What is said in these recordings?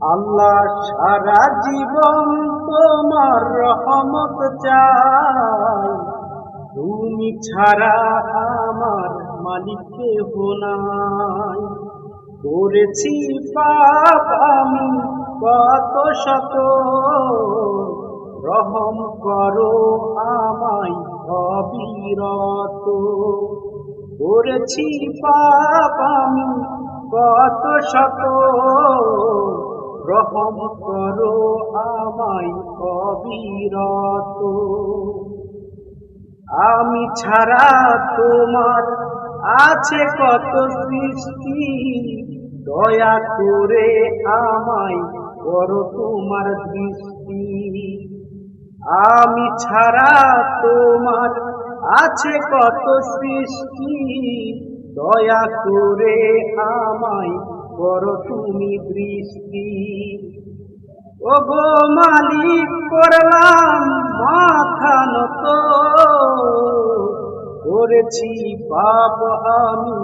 আল্লাহ সারা জীবন তোমার রহমত চাই, তুমি ছাড়া আমার মালিক কেহ নাই। করেছি পাপ আমি কত শত, রহম করো আমায় অবিরত। করেছি পাপ আমি কত শত, রহম করো আমায় অবিরত। আমি ছাড়া তোমার আছে কত সৃষ্টি, দয়া করে আমায় করো তোমার দৃষ্টি। আমি ছাড়া তোমার আছে কত সৃষ্টি, দয়া করে আমায় করো তুমি দৃষ্টি। ওগো মালিক করলাম মাথা নত, করেছি পাপ আমি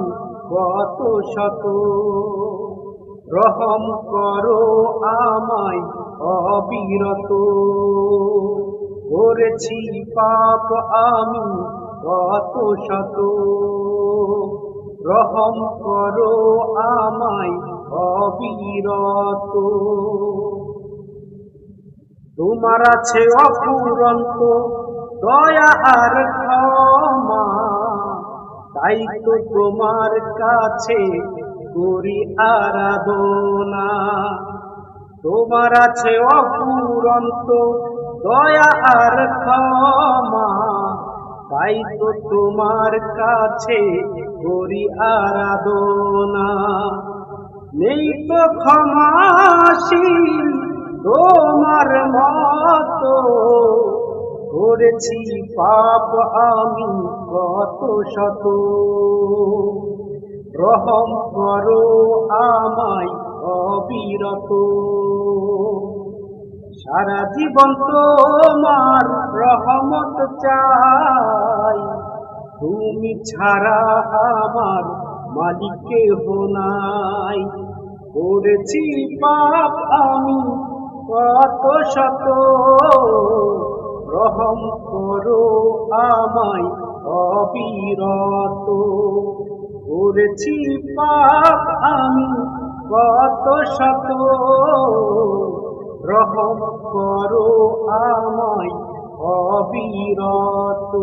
কত শত, রহম করো আমায় অবিরত। করেছি পাপ আমি কত শত, রহম করো আমায় অবিরত। তোমার আছে অফুরন্ত দয়া আর ক্ষমা, তাই তো তোমার কাছে করি আরাধনা। তোমার আছে অফুরন্ত দয়া আর ক্ষমা, তাই তো তোমার কাছে করি আরাধনা। নেই তো ক্ষমাশীল তোমার মতো, করেছি পাপ আমি কত শত, রহম করো আমায় অবিরত। সারা জীবন তোমার রহমত চাই, তুমি ছাড়া আমার মালিক কেহ নাই। করেছি পাপ আমি কত শত, রহম করো আমায় অবিরত। করেছি পাপ আমি কত শত, রহম করো আমায় অবিরত।